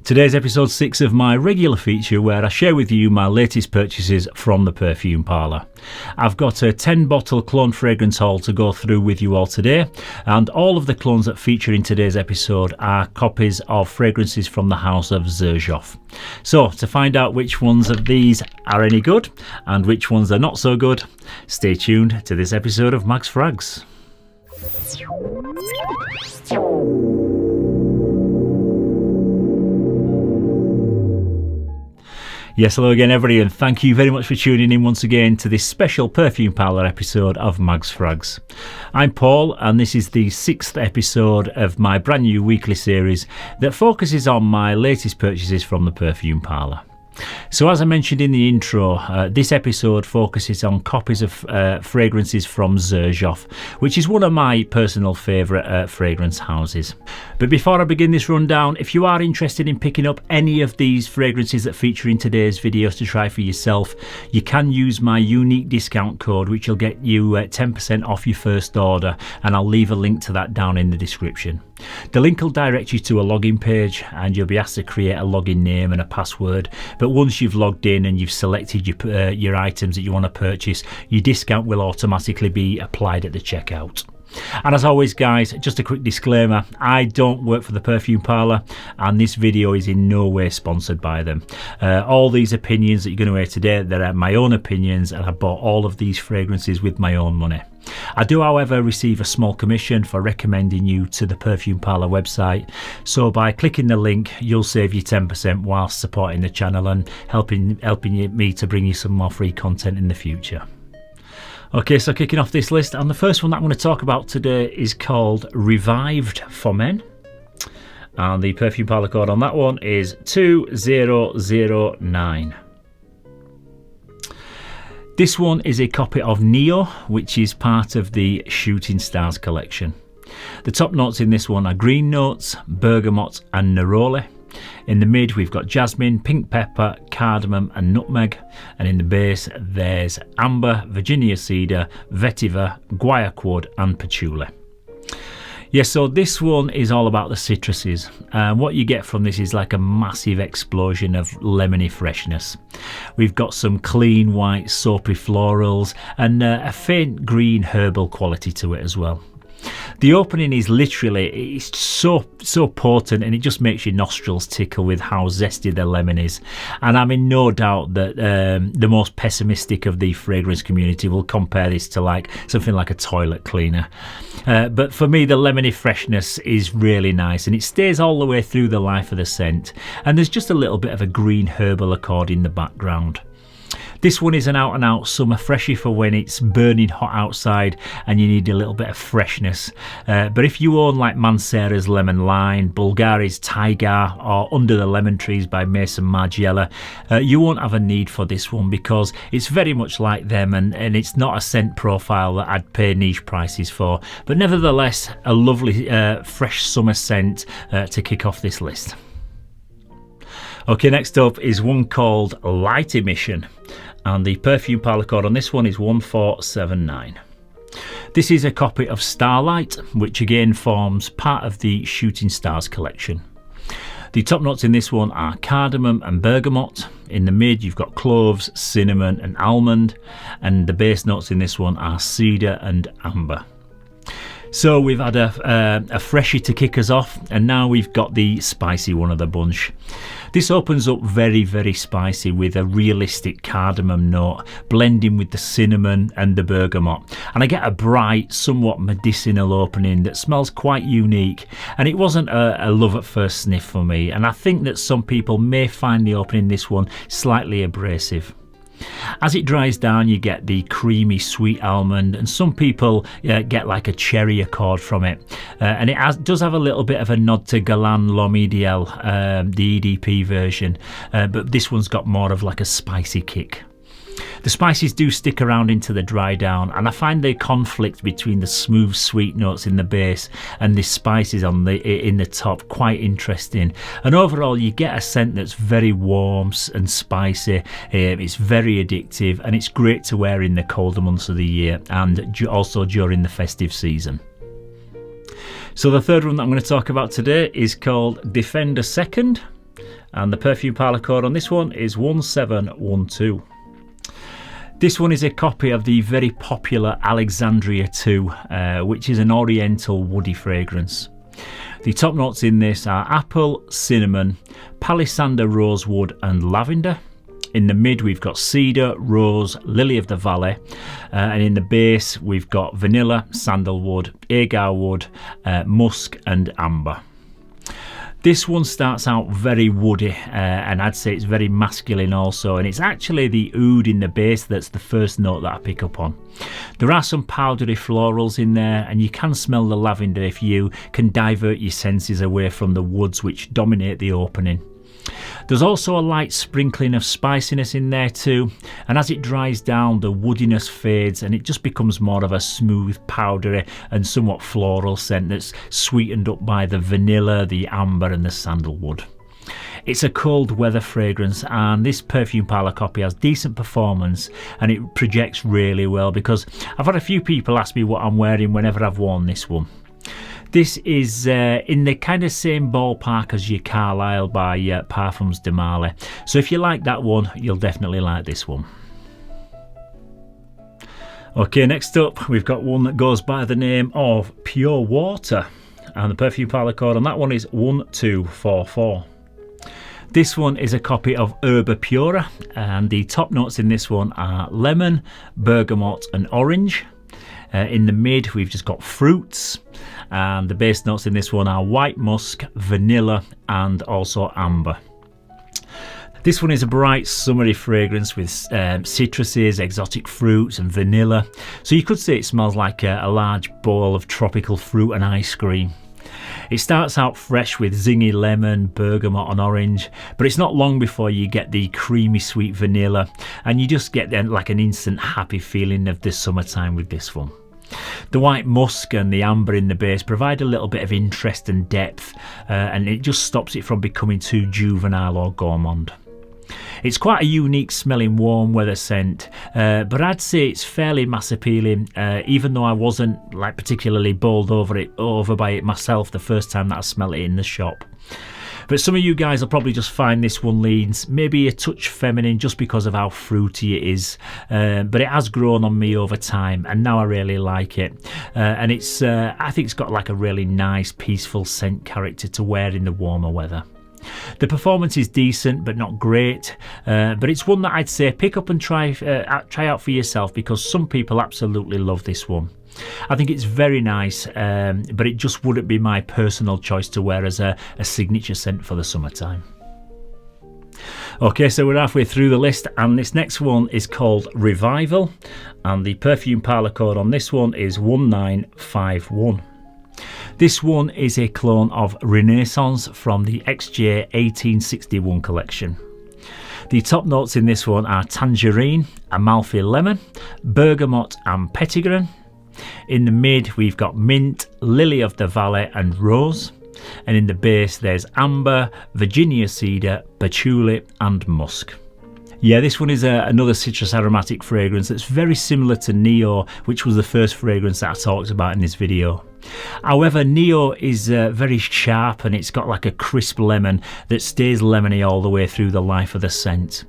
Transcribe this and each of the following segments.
Today's episode 6 of my regular feature where I share with you my latest purchases from the Perfume Parlour. I've got a 10 bottle clone fragrance haul to go through with you all today, and all of the clones that feature in today's episode are copies of fragrances from the house of Zerjoff. So to find out which ones of these are any good and which ones are not so good, stay tuned to this episode of Mags Frags. Yes, hello again everybody, and thank you very much for tuning in once again to this special Perfume Parlour episode of Mags Frags. I'm Paul, and this is the 6th episode of my brand new weekly series that focuses on my latest purchases from the Perfume Parlour. So as I mentioned in the intro, this episode focuses on copies of fragrances from Zerjoff, which is one of my personal favourite fragrance houses. But before I begin this rundown, if you are interested in picking up any of these fragrances that feature in today's videos to try for yourself, you can use my unique discount code, which will get you 10% off your first order, and I'll leave a link to that down in the description. The link will direct you to a login page, and you'll be asked to create a login name and a password. But once you've logged in and you've selected your items that you want to purchase, your discount will automatically be applied at the checkout. And as always guys, just a quick disclaimer, I don't work for the Perfume Parlour, and this video is in no way sponsored by them. All these opinions that you're going to hear today, they're my own opinions, and I bought all of these fragrances with my own money. I do, however, receive a small commission for recommending you to the Perfume Parlour website, so by clicking the link you'll save you 10% whilst supporting the channel and helping me to bring you some more free content in the future. Okay, so kicking off this list, and the first one that I'm going to talk about today is called Revived for Men, and the Perfume Parlour code on that one is 2009. This one is a copy of Neo, which is part of the Shooting Stars collection. The top notes in this one are green notes, bergamot and neroli. In the mid we've got jasmine, pink pepper, cardamom and nutmeg, and in the base there's amber, Virginia cedar, vetiver, guaiac wood and patchouli. Yes, so this one is all about the citruses. What you get from this is like a massive explosion of lemony freshness. We've got some clean white soapy florals and a faint green herbal quality to it as well. The opening is literally, it's so potent, and it just makes your nostrils tickle with how zesty the lemon is. And I'm in no doubt that the most pessimistic of the fragrance community will compare this to like something like a toilet cleaner. But for me, the lemony freshness is really nice, and it stays all the way through the life of the scent. And there's just a little bit of a green herbal accord in the background. This one is an out and out summer freshie for when it's burning hot outside and you need a little bit of freshness. But if you own like Mancera's Lemon Line, Bulgari's Tiger, or Under the Lemon Trees by Mason Margiela, you won't have a need for this one because it's very much like them, and it's not a scent profile that I'd pay niche prices for. But nevertheless, a lovely fresh summer scent to kick off this list. Okay, next up is one called Light Emission, and the Perfume Parlour code on this one is 1479. This is a copy of Starlight, which again forms part of the Shooting Stars collection. The top notes in this one are cardamom and bergamot. In the mid you've got cloves, cinnamon and almond, and the base notes in this one are cedar and amber. So we've had a freshie to kick us off, and now we've got the spicy one of the bunch. This opens up very, very spicy with a realistic cardamom note blending with the cinnamon and the bergamot, and I get a bright, somewhat medicinal opening that smells quite unique. And it wasn't a love at first sniff for me, and I think that some people may find the opening in this one slightly abrasive. As it dries down you get the creamy sweet almond, and some people get like a cherry accord from it, and it does have a little bit of a nod to Galan L'Homme-Ideal, the EDP version, but this one's got more of like a spicy kick. The spices do stick around into the dry down, and I find the conflict between the smooth sweet notes in the base and the spices in the top quite interesting. And overall you get a scent that's very warm and spicy. It's very addictive, and it's great to wear in the colder months of the year and also during the festive season. So the third one that I'm going to talk about today is called Defender Second, And the Perfume Parlour code on this one is 1712. This one is a copy of the very popular Alexandria II, which is an oriental woody fragrance. The top notes in this are apple, cinnamon, palisander, rosewood and lavender. In the mid we've got cedar, rose, lily of the valley, and in the base we've got vanilla, sandalwood, agar wood, musk and amber. This one starts out very woody, and I'd say it's very masculine also, and it's actually the oud in the base that's the first note that I pick up on. There are some powdery florals in there, and you can smell the lavender if you can divert your senses away from the woods which dominate the opening. There's also a light sprinkling of spiciness in there too, and as it dries down the woodiness fades and it just becomes more of a smooth, powdery and somewhat floral scent that's sweetened up by the vanilla, the amber and the sandalwood. It's a cold weather fragrance, and this Perfume Parlour copy has decent performance and it projects really well, because I've had a few people ask me what I'm wearing whenever I've worn this one. This is in the kind of same ballpark as your Carlisle by Parfums de Marly. So if you like that one, you'll definitely like this one. Okay, next up we've got one that goes by the name of Pure Water, and the Perfume Parlour code on that one is 1244. This one is a copy of Erba Pura, and the top notes in this one are lemon, bergamot and orange. In the mid we've just got fruits, and the base notes in this one are white musk, vanilla and also amber. This one is a bright summery fragrance with citruses, exotic fruits and vanilla, so you could say it smells like a large bowl of tropical fruit and ice cream. It starts out fresh with zingy lemon, bergamot and orange, but it's not long before you get the creamy sweet vanilla, and you just get like an instant happy feeling of the summertime with this one. The white musk and the amber in the base provide a little bit of interest and depth, and it just stops it from becoming too juvenile or gourmand. It's quite a unique smelling warm weather scent, but I'd say it's fairly mass appealing, even though I wasn't like particularly bowled over by it myself the first time that I smelled it in the shop. But some of you guys will probably just find this one leans maybe a touch feminine just because of how fruity it is, but it has grown on me over time and now I really like it, and it's I think it's got like a really nice peaceful scent character to wear in the warmer weather. The performance is decent but not great, but it's one that I'd say pick up and try out for yourself, because some people absolutely love this one. I think it's very nice, but it just wouldn't be my personal choice to wear as a signature scent for the summertime. Okay, so we're halfway through the list, and this next one is called Revival, and the Perfume Parlour code on this one is 1951. This one is a clone of Renaissance from the XJ 1861 collection. The top notes in this one are tangerine, Amalfi lemon, bergamot and petitgrain. In the mid we've got mint, lily of the valley and rose, and in the base there's amber, Virginia cedar, patchouli and musk. Yeah, this one is another citrus aromatic fragrance that's very similar to Neo, which was the first fragrance that I talked about in this video. However, Neo is very sharp, and it's got like a crisp lemon that stays lemony all the way through the life of the scent.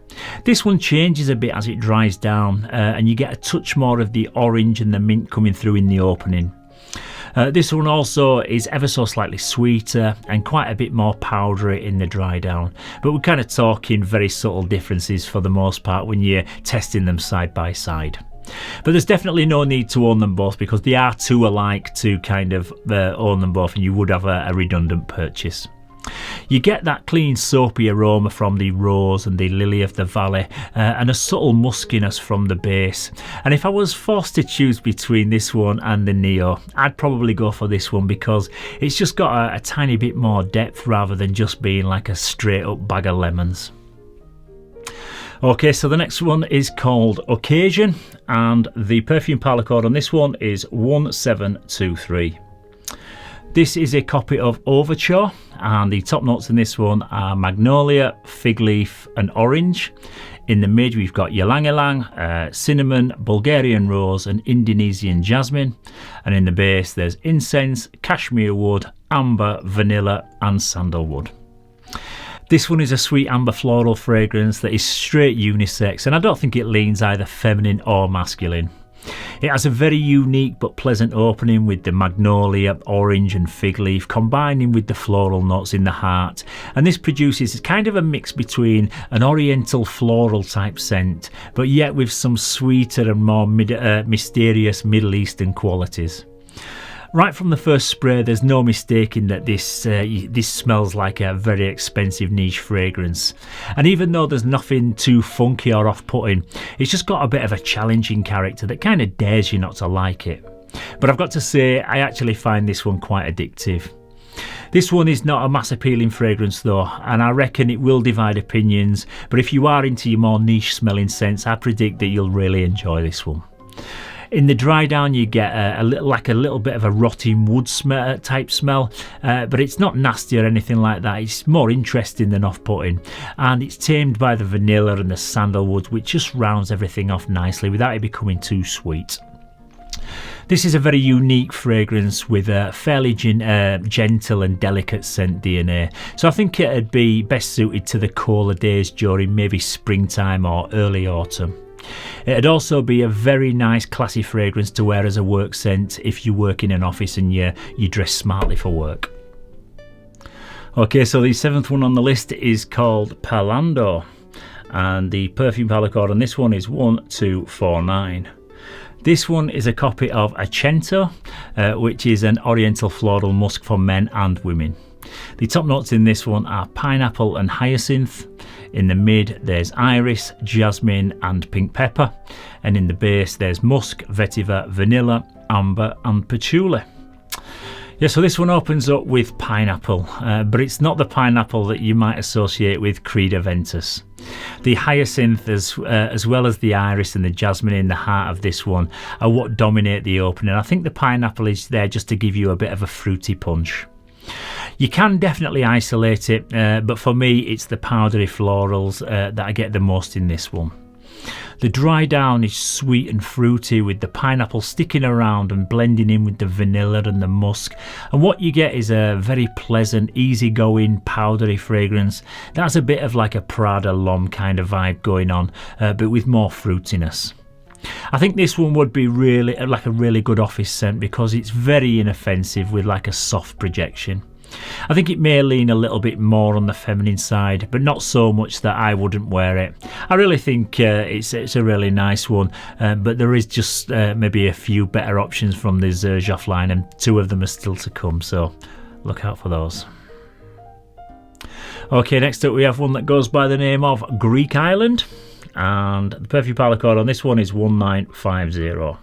This one changes a bit as it dries down, and you get a touch more of the orange and the mint coming through in the opening. This one also is ever so slightly sweeter and quite a bit more powdery in the dry down, but we're kind of talking very subtle differences for the most part when you're testing them side by side. But there's definitely no need to own them both, because they are too alike to kind of own them both, and you would have a redundant purchase. You get that clean soapy aroma from the rose and the lily of the valley, and a subtle muskiness from the base. And if I was forced to choose between this one and the Neo, I'd probably go for this one, because it's just got a tiny bit more depth rather than just being like a straight up bag of lemons. Okay, so the next one is called Occasion, and the Perfume Parlour code on this one is 1723. This is a copy of Overture, and the top notes in this one are magnolia, fig leaf and orange. In the mid we've got ylang ylang, cinnamon, Bulgarian rose and Indonesian jasmine, and in the base there's incense, cashmere wood, amber, vanilla and sandalwood. This one is a sweet amber floral fragrance that is straight unisex, and I don't think it leans either feminine or masculine. It has a very unique but pleasant opening with the magnolia, orange and fig leaf combining with the floral notes in the heart, and this produces kind of a mix between an oriental floral type scent but yet with some sweeter and more mysterious Middle Eastern qualities. Right from the first spray, there's no mistaking that this smells like a very expensive niche fragrance. And even though there's nothing too funky or off-putting, it's just got a bit of a challenging character that kind of dares you not to like it. But I've got to say, I actually find this one quite addictive. This one is not a mass appealing fragrance though, and I reckon it will divide opinions, but if you are into your more niche smelling scents, I predict that you'll really enjoy this one. In the dry down you get a little bit of a rotting wood type smell, but it's not nasty or anything like that. It's more interesting than off-putting, and it's tamed by the vanilla and the sandalwood, which just rounds everything off nicely without it becoming too sweet. This is a very unique fragrance with a fairly gentle and delicate scent DNA, so I think it'd be best suited to the cooler days during maybe springtime or early autumn. It'd also be a very nice classy fragrance to wear as a work scent if you work in an office and you dress smartly for work. Okay, so the 7th one on the list is called Parlando, and the Perfume Parlour code on this one is 1249. This one is a copy of Accento, which is an oriental floral musk for men and women. The top notes in this one are pineapple and hyacinth. In the mid there's iris, jasmine and pink pepper, and in the base there's musk, vetiver, vanilla, amber and patchouli. Yeah, so this one opens up with pineapple, but it's not the pineapple that you might associate with Creda Ventus. The hyacinth as well as the iris and the jasmine in the heart of this one are what dominate the opening. I think the pineapple is there just to give you a bit of a fruity punch. You can definitely isolate it, but for me it's the powdery florals that I get the most in this one. The dry down is sweet and fruity with the pineapple sticking around and blending in with the vanilla and the musk, and what you get is a very pleasant, easygoing, powdery fragrance that has a bit of like a Prada L'Homme kind of vibe going on, but with more fruitiness. I think this one would be really like a really good office scent because it's very inoffensive with like a soft projection. I think it may lean a little bit more on the feminine side, but not so much that I wouldn't wear it. I really think it's a really nice one, but there is just maybe a few better options from the Zerjoff line, and 2 of them are still to come, so look out for those. Okay, next up we have one that goes by the name of Greek Island, and the Perfume Parlour code on this one is 1950.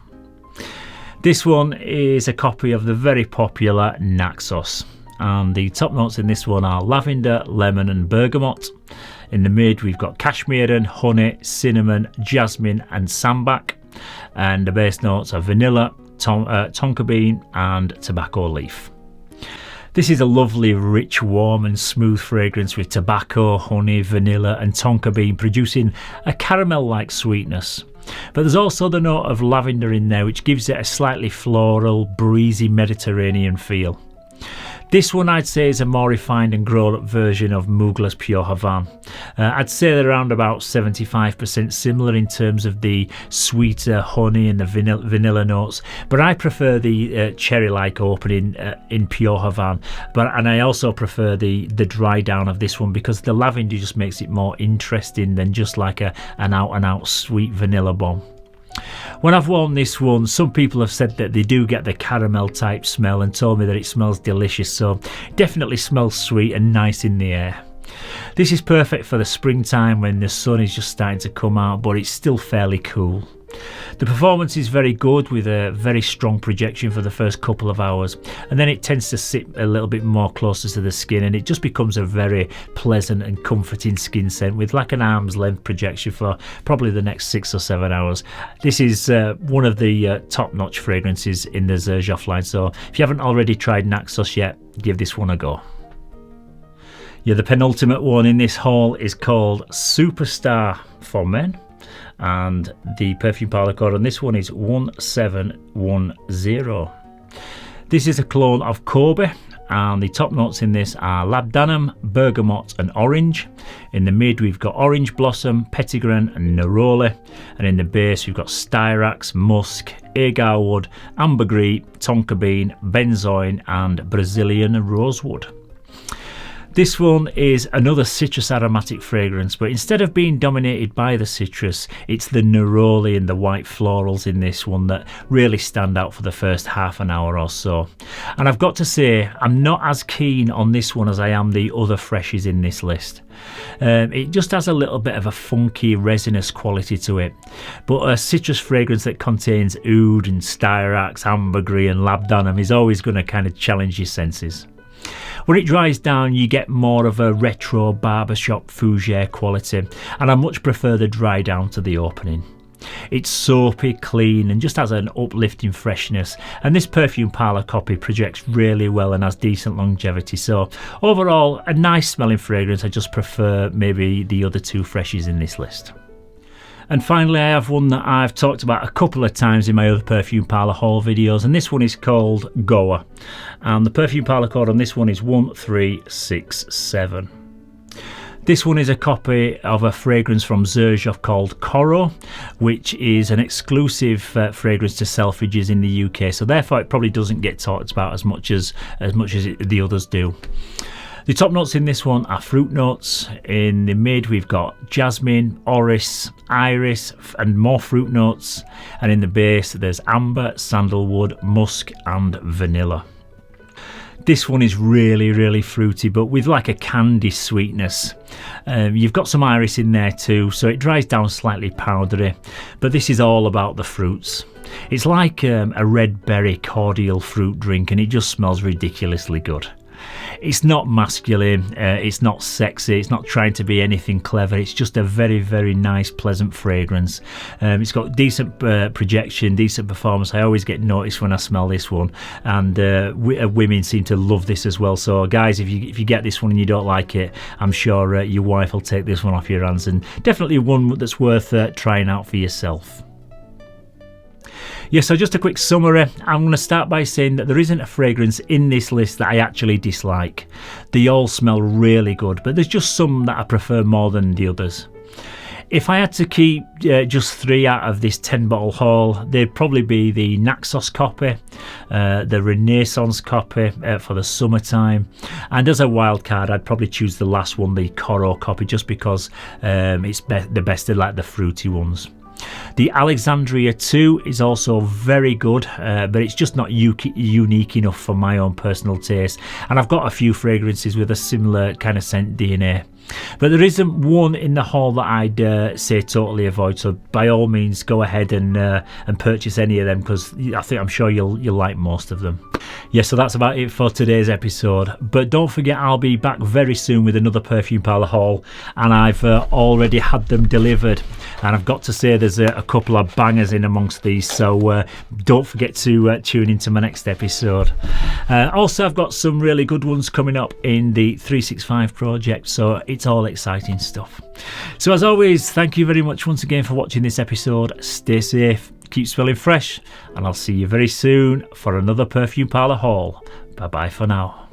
This one is a copy of the very popular Naxos, and the top notes in this one are lavender, lemon and bergamot. In the mid we've got cashmere and honey, cinnamon, jasmine and sambac, and the base notes are vanilla, tonka bean and tobacco leaf. This is a lovely, rich, warm and smooth fragrance with tobacco, honey, vanilla and tonka bean producing a caramel-like sweetness. But there's also the note of lavender in there, which gives it a slightly floral, breezy Mediterranean feel. This one I'd say is a more refined and grown-up version of Mugler's Pure Havana. I'd say they're around about 75% similar in terms of the sweeter honey and the vanilla notes, but I prefer the cherry-like opening in Pure Havana. And I also prefer the dry down of this one because the lavender just makes it more interesting than just like an out-and-out sweet vanilla bomb. When I've worn this one, some people have said that they do get the caramel type smell and told me that it smells delicious, so it definitely smells sweet and nice in the air. This is perfect for the springtime when the sun is just starting to come out, but it's still fairly cool. The performance is very good with a very strong projection for the first couple of hours, and then it tends to sit a little bit more closer to the skin and it just becomes a very pleasant and comforting skin scent with like an arm's length projection for probably the next 6 or 7 hours. This is one of the top-notch fragrances in the Zerjoff line, so if you haven't already tried Naxos yet, give this one a go. Yeah, the penultimate one in this haul is called Superstar for Men, and the Perfume Parlour code on this one is 1710. This is a clone of Kobe, and the top notes in this are labdanum, bergamot and orange. In the mid we've got orange blossom, petitgrain and neroli, and in the base we've got styrax, musk, agar wood, ambergris, tonka bean, benzoin and Brazilian rosewood. This one is another citrus aromatic fragrance, but instead of being dominated by the citrus, it's the neroli and the white florals in this one that really stand out for the first half an hour or so. And I've got to say, I'm not as keen on this one as I am the other freshies in this list. It just has a little bit of a funky resinous quality to it, but a citrus fragrance that contains oud and styrax, ambergris and labdanum is always going to kind of challenge your senses. When it dries down, you get more of a retro barbershop fougere quality, and I much prefer the dry down to the opening. It's soapy, clean, and just has an uplifting freshness, and this Perfume Parlour copy projects really well and has decent longevity. So overall, a nice smelling fragrance. I just prefer maybe the other two freshies in this list. And finally, I have one that I've talked about a couple of times in my other Perfume Parlour haul videos, and this one is called Goa. And the Perfume Parlour code on this one is 1367. This one is a copy of a fragrance from Zerjoff called Coro, which is an exclusive fragrance to Selfridges in the UK, so therefore it probably doesn't get talked about as much as the others do. The top notes in this one are fruit notes. In the mid we've got jasmine, orris, iris and more fruit notes, and in the base there's amber, sandalwood, musk and vanilla. This one is really fruity, but with like a candy sweetness. You've got some iris in there too, so it dries down slightly powdery, but this is all about the fruits. It's like a red berry cordial fruit drink, and it just smells ridiculously good. It's not masculine, it's not sexy, it's not trying to be anything clever. It's just a very nice, pleasant fragrance. It's got decent projection, decent performance. I always get noticed when I smell this one, and women seem to love this as well. So guys, if you get this one and you don't like it, I'm sure your wife will take this one off your hands, and definitely one that's worth trying out for yourself. So just a quick summary. I'm going to start by saying that there isn't a fragrance in this list that I actually dislike. They all smell really good, but there's just some that I prefer more than the others. If I had to keep just 3 out of this 10 bottle haul, they'd probably be the Naxos copy, the Renaissance copy for the summertime, and as a wild card I'd probably choose the last one, the Coro copy, just because it's the best of like the fruity ones. The Alexandria II is also very good, but it's just not unique enough for my own personal taste, and I've got a few fragrances with a similar kind of scent DNA. But there isn't one in the haul that I'd say totally avoid, so by all means go ahead and purchase any of them, because I'm sure you'll like most of them. So that's about it for today's episode, but don't forget I'll be back very soon with another Perfume Parlour haul, and I've already had them delivered, and I've got to say there's a couple of bangers in amongst these, so don't forget to tune into my next episode. Also, I've got some really good ones coming up in the 365 project, so it's all exciting stuff. So as always, thank you very much once again for watching this episode. Stay safe, keep smelling fresh, and I'll see you very soon for another Perfume Parlour haul. Bye bye for now.